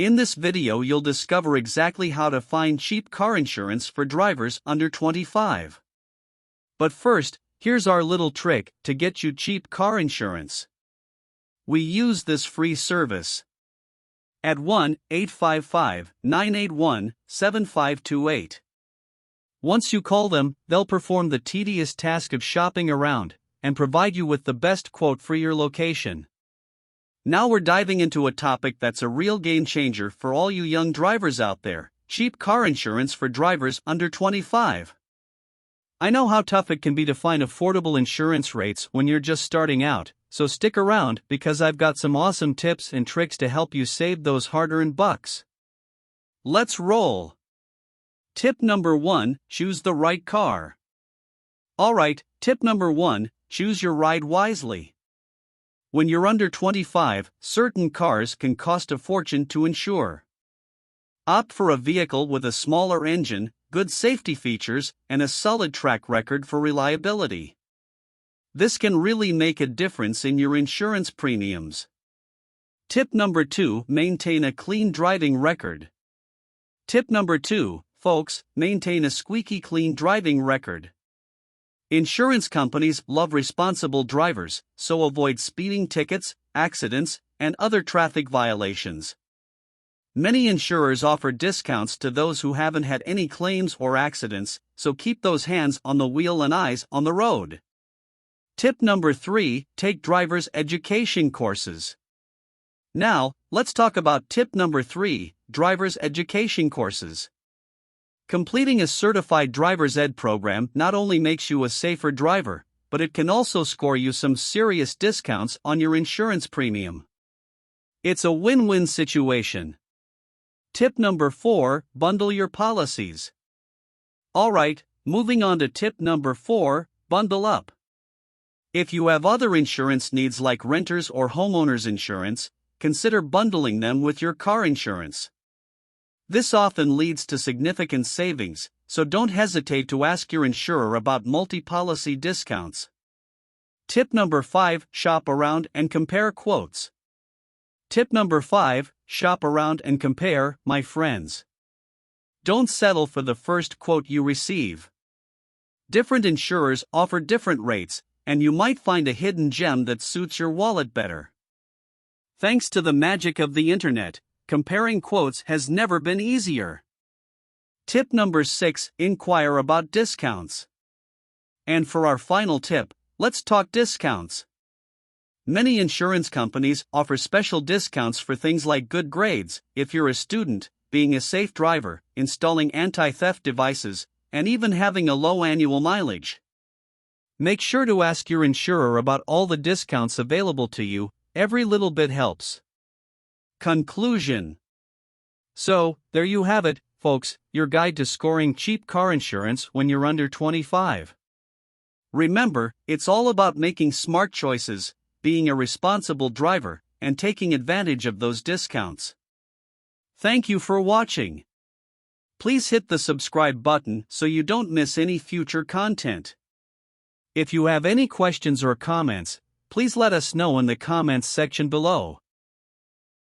In this video you'll discover exactly how to find cheap car insurance for drivers under 25. But first, here's our little trick to get you cheap car insurance. We use this free service. At 1-855-981-7528. Once you call them, they'll perform the tedious task of shopping around and provide you with the best quote for your location. Now we're diving into a topic that's a real game changer for all you young drivers out there: cheap car insurance for drivers under 25. I know how tough it can be to find affordable insurance rates when you're just starting out, so stick around because I've got some awesome tips and tricks to help you save those hard-earned bucks. Let's roll! Tip number 1: choose the right car. Alright, tip number 1: choose your ride wisely. When you're under 25, certain cars can cost a fortune to insure. Opt for a vehicle with a smaller engine, good safety features, and a solid track record for reliability. This can really make a difference in your insurance premiums. Tip number 2: maintain a clean driving record. Tip number 2, folks, maintain a squeaky clean driving record. Insurance companies love responsible drivers, so avoid speeding tickets, accidents, and other traffic violations. Many insurers offer discounts to those who haven't had any claims or accidents, so keep those hands on the wheel and eyes on the road. Tip number 3: take driver's education courses. Now, let's talk about tip number 3: driver's education courses. Completing a certified driver's ed program not only makes you a safer driver, but it can also score you some serious discounts on your insurance premium. It's a win-win situation. Tip number 4: bundle your policies. Alright, moving on to tip number 4: bundle up. If you have other insurance needs like renter's or homeowner's insurance, consider bundling them with your car insurance. This often leads to significant savings, so don't hesitate to ask your insurer about multi-policy discounts. Tip number 5: shop around and compare quotes. Tip number 5: shop around and compare, my friends. Don't settle for the first quote you receive. Different insurers offer different rates, and you might find a hidden gem that suits your wallet better. Thanks to the magic of the internet, comparing quotes has never been easier. Tip number 6: inquire about discounts. And for our final tip, let's talk discounts. Many insurance companies offer special discounts for things like good grades, if you're a student, being a safe driver, installing anti-theft devices, and even having a low annual mileage. Make sure to ask your insurer about all the discounts available to you. Every little bit helps. Conclusion. So, there you have it, folks, your guide to scoring cheap car insurance when you're under 25. Remember, it's all about making smart choices, being a responsible driver, and taking advantage of those discounts. Thank you for watching. Please hit the subscribe button so you don't miss any future content. If you have any questions or comments, please let us know in the comments section below.